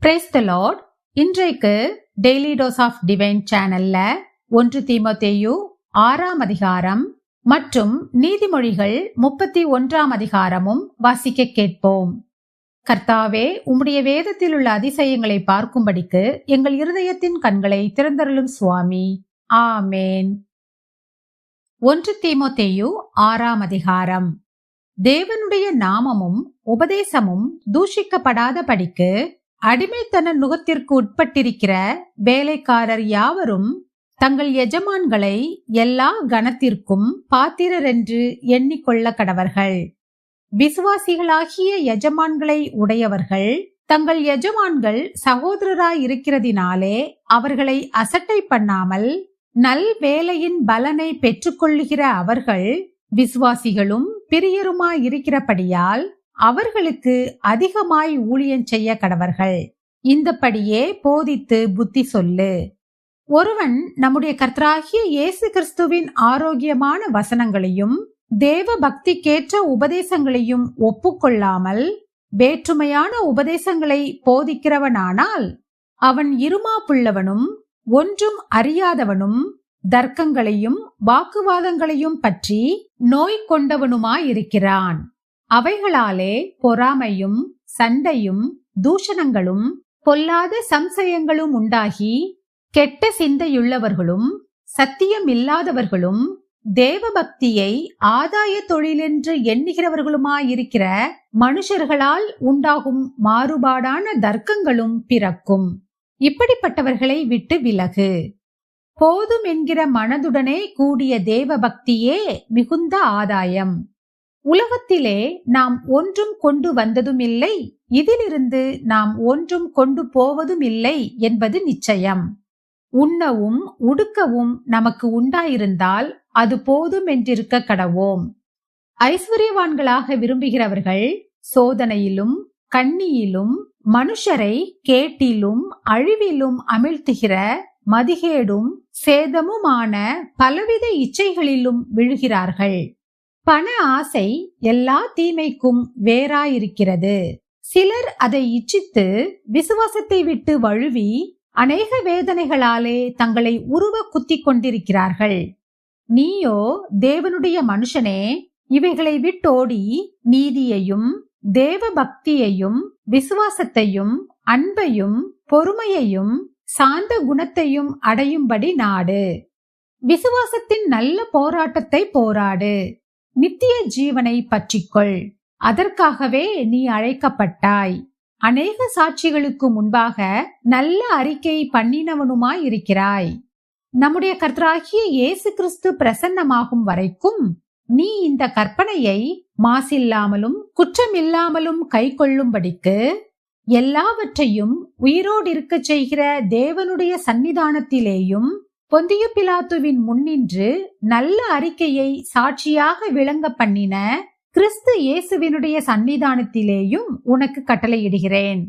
Praise the Lord. இன்றைக்கு daily dose of divine சேனல்ல 1 தீமோத்தேயு 6ஆம் அதிகாரம் மற்றும் நீதிமொழிகள் 31ஆம் அதிகாரமும் வாசிக்க கேட்போம். கர்த்தாவே, உம்முடைய வேதத்தில் உள்ள அதிசயங்களை பார்க்கும்படிக்கு எங்கள் இருதயத்தின் கண்களை திறந்தருளும் சுவாமி. ஆமேன். 1 தீமோத்தேயு 6ஆம் அதிகாரம். தேவனுடைய நாமமும் உபதேசமும் தூஷிக்கப்படாதபடிக்கு அடிமைத்தன நுகத்திற்கு உட்பட்டிருக்கிற வேலைக்காரர் யாவரும் தங்கள் எஜமான்களை எல்லா கனத்திற்கும் பாத்திரர் என்று எண்ணிக்கொள்ள கடவர்கள். விசுவாசிகளாகிய எஜமான்களை உடையவர்கள் தங்கள் எஜமான்கள் சகோதரராய் இருக்கிறதினாலே அவர்களை அசட்டை பண்ணாமல் நல் வேலையின் பலனை பெற்றுக்கொள்ளுகிற அவர்கள் விசுவாசிகளும் பிரியருமாய் இருக்கிறபடியால் அவர்களுக்கு அதிகமாய் ஊழியம் செய்ய கடவர்கள். இந்தபடியே போதித்து புத்தி சொல்லு. ஒருவன் நம்முடைய கர்த்தராகிய இயேசு கிறிஸ்துவின் ஆரோக்கியமான வசனங்களையும் தேவ பக்திக்கேற்ற உபதேசங்களையும் ஒப்புக்கொள்ளாமல் வேற்றுமையான உபதேசங்களை போதிக்கிறவனானால் அவன் இருமாப்புள்ளவனும் ஒன்றும் அறியாதவனும் தர்க்கங்களையும் வாக்குவாதங்களையும் பற்றி நோய் கொண்டவனுமாயிருக்கிறான். அவைகளாலே பொறாமையும் சண்டையும் தூஷணங்களும் பொல்லாத சம்சயங்களும் உண்டாகி கெட்ட சிந்தையுள்ளவர்களும் சத்தியமில்லாதவர்களும் தேவ பக்தியை ஆதாய தொழிலென்று எண்ணுகிறவர்களுமாயிருக்கிற மனுஷர்களால் உண்டாகும் மாறுபாடான தர்க்கங்களும் பிறக்கும். இப்படிப்பட்டவர்களை விட்டு விலகு. போதும் என்கிற மனதுடனே கூடிய தேவ பக்தியே மிகுந்த ஆதாயம். உலகத்திலே நாம் ஒன்றும் கொண்டு வந்ததும் இல்லை, இதிலிருந்து நாம் ஒன்றும் கொண்டு போவதும் இல்லை என்பது நிச்சயம். உண்ணவும் உடுக்கவும் நமக்கு உண்டாயிருந்தால் அது போதும் என்றிருக்க கடவோம். ஐஸ்வர்யவான்களாக விரும்புகிறவர்கள் சோதனையிலும் கண்ணியிலும் மனுஷரை கேட்டிலும் அழிவிலும் அமிழ்த்துகிற மதிகேடும் சேதமுமான பலவித இச்சைகளிலும் விழுகிறார்கள். பண ஆசை எல்லா தீமைக்கும் வேறாயிருக்கிறது. சிலர் அதை இச்சித்து விசுவாசத்தை விட்டு வழுவி அநேக வேதனைகளாலே தங்களை உருவ குத்திக் கொண்டிருக்கிறார்கள். நீயோ தேவனுடைய மனுஷனே, இவைகளை விட்டோடி நீதியையும் தேவ பக்தியையும் விசுவாசத்தையும் அன்பையும் பொறுமையையும் சாந்த குணத்தையும் அடையும்படி நாடு. விசுவாசத்தின் நல்ல போராட்டத்தை போராடு. நித்திய ஜீவனை பற்றிக்கொள். அதற்காகவே நீ அழைக்கப்பட்டாய். அநேக சாட்சிகளுக்கு முன்பாக நல்ல அறிக்கை பண்ணினவனுமாயிருக்கிறாய். நம்முடைய கர்த்தராகிய இயேசு கிறிஸ்து பிரசன்னமாகும் வரைக்கும் நீ இந்த கற்பனையை மாசில்லாமலும் குற்றமில்லாமலும் கை கொள்ளும்படிக்கு எல்லாவற்றையும் உயிரோடிருக்க செய்கிற தேவனுடைய சன்னிதானத்திலேயும் பொந்திய பிலாத்துவின் முன்னின்று நல்ல அறிக்கையை சாட்சியாக விளங்க பண்ணின கிறிஸ்து இயேசுவினுடைய சன்னிதானத்திலேயும் உனக்கு கட்டளையிடுகிறேன்.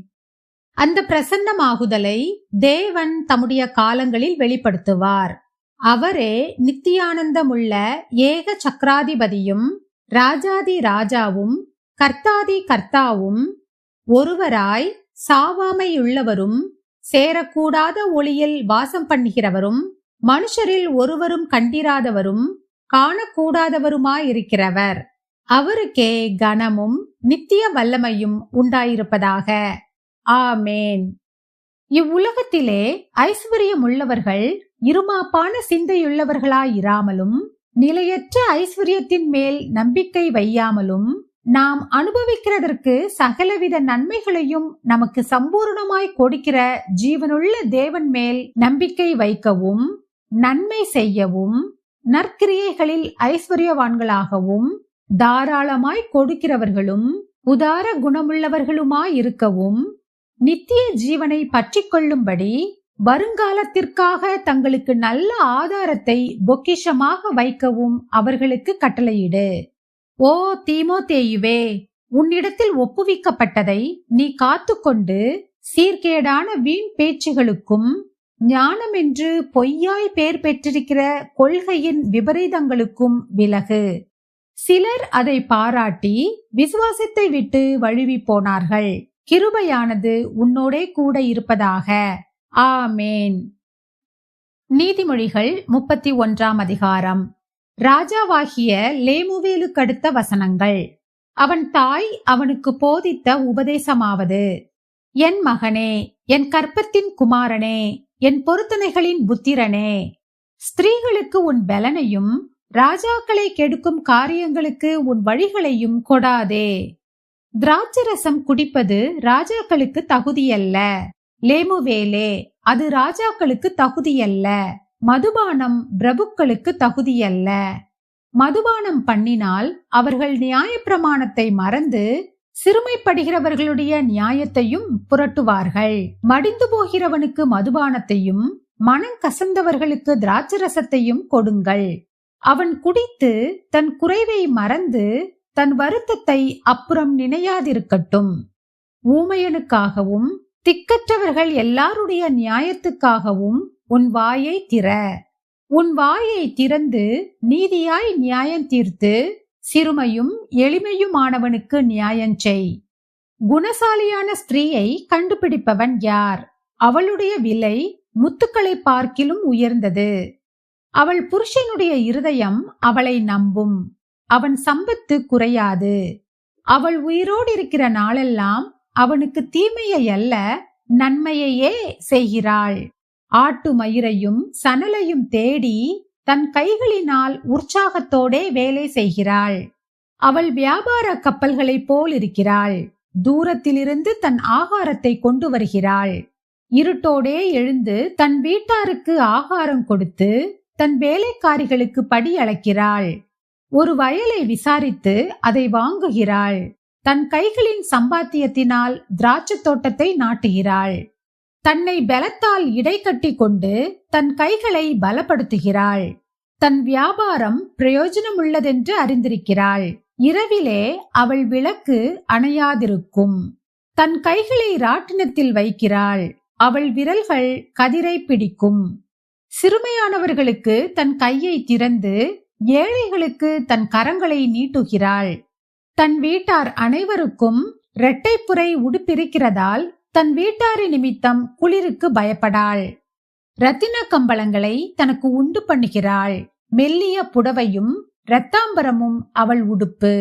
அந்த பிரசன்னமாகுதலை தேவன் தம்முடைய காலங்களில் வெளிப்படுத்துவார். அவரே நித்தியானந்தமுள்ள ஏக சக்கராதிபதியும் ராஜாதி ராஜாவும் கர்த்தாதி கர்த்தாவும் ஒருவராய் சாவாமையுள்ளவரும் சேரக்கூடாத ஒளியில் வாசம் பண்ணுகிறவரும் மனுஷரில் ஒருவரும் கண்டிராதவரும் காணக்கூடாதவருமாயிருக்கிறவர். அவருக்கே கனமும் நித்திய வல்லமையும் உண்டாயிருப்பதாக. ஆமேன். இவ்வுலகத்திலே ஐஸ்வர்யம் உள்ளவர்கள் இருமாப்பான சிந்தையுள்ளவர்களாயிராமலும் நிலையற்ற ஐஸ்வர்யத்தின் மேல் நம்பிக்கை வையாமலும் நாம் அனுபவிக்கிறதற்கு சகலவித நன்மைகளையும் நமக்கு சம்பூர்ணமாய் கொடுக்கிற ஜீவனுள்ள தேவன் மேல் நம்பிக்கை வைக்கவும் நன்மை செய்யவும் நற்கிரியைகளில் ஐஸ்வர்யவான்களாகவும் தாராளமாய் கொடுக்கிறவர்களும் உதார குணமுள்ளவர்களுமாயிருக்கவும் நித்திய ஜீவனை பற்றி கொள்ளும்படி வருங்காலத்திற்காக தங்களுக்கு நல்ல ஆதாரத்தை பொக்கிஷமாக வைக்கவும் அவர்களுக்கு கட்டளையிடு. ஓ தீமோத்தேயுவே, உன்னிடத்தில் ஒப்புவிக்கப்பட்டதை நீ காத்துக்கொண்டு சீர்கேடான வீண் பேச்சுகளுக்கும் ஞானமென்று பொய்யாய் பேர் பெற்றிருக்கிற கொள்கையின் விபரீதங்களுக்கும் விலகு. சிலர் அதை பாராட்டி விசுவாசத்தை விட்டு வழுவி போனார்கள். கிருபையானது உன்னோடே கூட இருப்பதாக. ஆமேன். நீதிமொழிகள் 31ஆம் அதிகாரம். ராஜாவாகிய லேமுவேலுக்கடுத்த வசனங்கள். அவன் தாய் அவனுக்கு போதித்த உபதேசமாவது: என் மகனே, என் கற்பத்தின் குமாரனே, என் பொருத்தனைகளின் புத்திரனே, ஸ்திரீகளுக்கு உன் பலனையும் ராஜாக்களை கெடுக்கும் காரியங்களுக்கு உன் வழிகளையும் கொடாதே. திராட்சரசம் குடிப்பது ராஜாக்களுக்கு தகுதியல்ல. லேமுவேலே, அது ராஜாக்களுக்கு தகுதியல்ல. மதுபானம் பிரபுக்களுக்கு தகுதியல்ல. மதுபானம் பண்ணினால் அவர்கள் நியாயப்பிரமாணத்தை மறந்து சிறுமைப்படுகிறவர்களுடைய நியாயத்தையும் புரட்டுவார்கள். மடிந்து போகிறவனுக்கு மதுபானத்தையும் மனம் கசந்தவர்களுக்கு திராட்சரசத்தையும் கொடுங்கள். அவன் குடித்து தன் குறைவை மறந்து தன் வருத்தத்தை அப்புறம் நினையாதிருக்கட்டும். ஊமையனுக்காகவும் திக்கற்றவர்கள் எல்லாருடைய நியாயத்துக்காகவும் உன் வாயை திற. உன் வாயை திறந்து நீதியாய் நியாயம் தீர்த்து சிறுமையும் எளிமையுமானவனுக்கு நியாயஞ்செய். குணசாலியான ஸ்திரீயை கண்டுபிடிப்பவன் யார்? அவளுடைய விலை முத்துக்களை பார்க்கிலும் உயர்ந்தது. அவள் புருஷனுடைய இருதயம் அவளை நம்பும். அவன் சம்பத்து குறையாது. அவள் உயிரோடு இருக்கிற நாளெல்லாம் அவனுக்கு தீமையை அல்ல, நன்மையையே செய்கிறாள். ஆட்டு மயிரையும் சணலையும் தேடி தன் கைகளினால் உற்சாகத்தோடே வேலை செய்கிறாள். அவள் வியாபார கப்பல்களைப் போல் இருக்கிறாள். தூரத்திலிருந்து தன் ஆகாரத்தை கொண்டு வருகிறாள். இருட்டோடே எழுந்து தன் வீட்டாருக்கு ஆகாரம் கொடுத்து தன் வேலைக்காரிகளுக்கு படி அளக்கிறாள். ஒரு வயலை விசாரித்து அதை வாங்குகிறாள். தன் கைகளின் சம்பாத்தியத்தினால் திராட்சை தோட்டத்தை நாட்டுகிறாள். தன்னை பலத்தால் இடை கட்டி கொண்டு தன் கைகளை பலப்படுத்துகிறாள். தன் வியாபாரம் பிரயோஜனமுள்ளதென்று அறிந்திருக்கிறாள். இரவிலே அவள் விளக்கு அணையாதிருக்கும். தன் கைகளை ராட்டினத்தில் வைக்கிறாள். அவள் விரல்கள் கதிரை பிடிக்கும். சிறுமையானவர்களுக்கு தன் கையை திறந்து ஏழைகளுக்கு தன் கரங்களை நீட்டுகிறாள். தன் வீட்டார் அனைவருக்கும் இரட்டைப்புரை உடுப்பிருக்கிறதால் தன் வீட்டாரி நிமித்தம் குளிருக்கு பயப்படாள். இரத்தின கம்பளங்களை தனக்கு உண்டு பண்ணுகிறாள். மெல்லிய புடவையும் இரத்தாம்பரமும் அவள் உடுப்பு.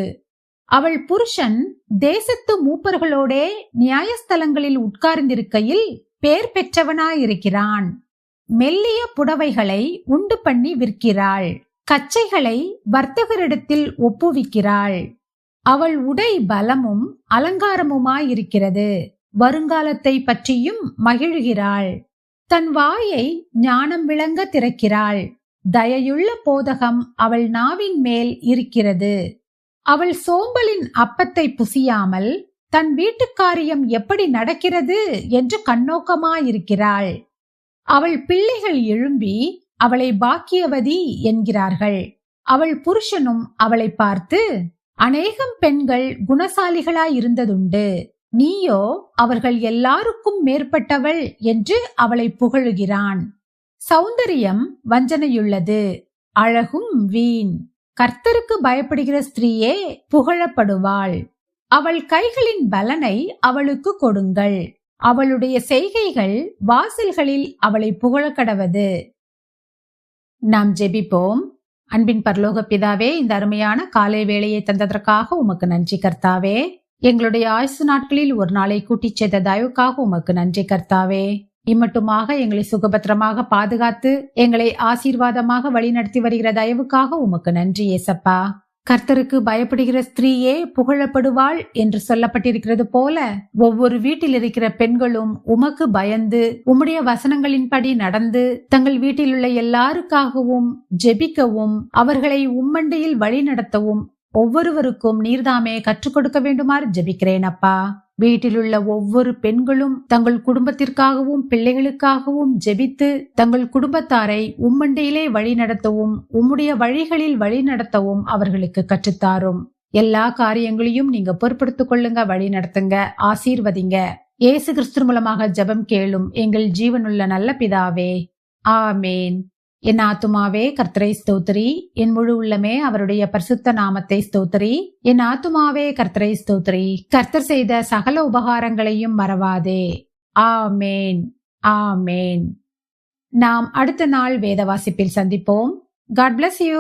அவள் புருஷன் தேசத்து மூப்பர்களோடே நியாயஸ்தலங்களில் உட்கார்ந்திருக்கையில் பேர் பெற்றவனாயிருக்கிறான். மெல்லிய புடவைகளை உண்டு பண்ணி விற்கிறாள். கச்சைகளை வர்த்தகரிடத்தில் ஒப்புவிக்கிறாள். அவள் உடை பலமும் அலங்காரமுமாயிருக்கிறது. வருங்காலத்தை பற்றியும் மகிழ்கிறாள். தன் வாயை ஞானம் விளங்க திறக்கிறாள். தயையுள்ள போதகம் அவள் நாவின் மேல் இருக்கிறது. அவள் சோம்பலின் அப்பத்தை புசியாமல் தன் வீட்டுக்காரியம் எப்படி நடக்கிறது என்று கண்ணோக்கமாயிருக்கிறாள். அவள் பிள்ளைகள் எழும்பி அவளை பாக்கியவதி என்கிறார்கள். அவள் புருஷனும் அவளை பார்த்து, அநேகம் பெண்கள் குணசாலிகளாயிருந்ததுண்டு, நீயோ அவர்கள் எல்லாருக்கும் மேற்பட்டவள் என்று அவளை புகழுகிறான். சௌந்தரியம் வஞ்சனையுள்ளது, அழகும் வீண். கர்த்தருக்கு பயப்படுகிற ஸ்திரீயே புகழப்படுவாள். அவள் கைகளின் பலனை அவளுக்கு கொடுங்கள். அவளுடைய செய்கைகள் வாசல்களில் அவளை புகழக்கடவது. நாம் ஜெபிப்போம். அன்பின் பரலோக பிதாவே, இந்த அருமையான காலை வேளையை தந்ததற்காக உமக்கு நன்றி கர்த்தாவே. எங்களுடைய ஆயுசு நாட்களில் ஒரு நாளை கூட்டிச் செய்த தயவுக்காக உமக்கு நன்றி கர்த்தாவே. இம்மட்டுமாக எங்களை சுகபத்திரமாக பாதுகாத்து எங்களை ஆசீர்வாதமாக வழிநடத்தி வருகிற தயவுக்காக உமக்கு நன்றி ஏசப்பா. கர்த்தருக்கு பயப்படுகிற ஸ்திரீயே புகழப்படுவாள் என்று சொல்லப்பட்டிருக்கிறது போல ஒவ்வொரு வீட்டில் இருக்கிற பெண்களும் உமக்கு பயந்து உம்முடைய வசனங்களின்படி நடந்து தங்கள் வீட்டில் உள்ள எல்லாருக்காகவும் ஜெபிக்கவும் அவர்களை உம்மண்டையில் வழி நடத்தவும் ஒவ்வொருவருக்கும் நீர்தாமே கற்றுக் கொடுக்க வேண்டுமாறு ஜெபிக்கிறேன் அப்பா. வீட்டிலுள்ள ஒவ்வொரு பெண்களும் தங்கள் குடும்பத்திற்காகவும் பிள்ளைகளுக்காகவும் ஜெபித்து தங்கள் குடும்பத்தாரை உம்மண்டையிலே வழி நடத்தவும் உம்முடைய வழிகளில் வழி நடத்தவும் அவர்களுக்கு கற்றுத்தாரும். எல்லா காரியங்களையும் நீங்க பொறுப்படுத்திக் கொள்ளுங்க, வழி நடத்துங்க, ஆசீர்வதிங்க. இயேசு கிறிஸ்து மூலமாக ஜெபம் கேளும் எங்கள் ஜீவனுள்ள நல்ல பிதாவே, ஆமேன். என் ஆத்துமாவே கர்த்தரை ஸ்தோத்திரி, என் முழு உள்ளமே அவருடைய பரிசுத்த நாமத்தை ஸ்தோத்திரி. என் ஆத்துமாவே கர்த்தரை ஸ்தோத்திரி, கர்த்தர் செய்த சகல உபகாரங்களையும் மறவாதே. ஆமேன், ஆமேன். நாம் அடுத்த நாள் வேத வாசிப்பில் சந்திப்போம். God bless you.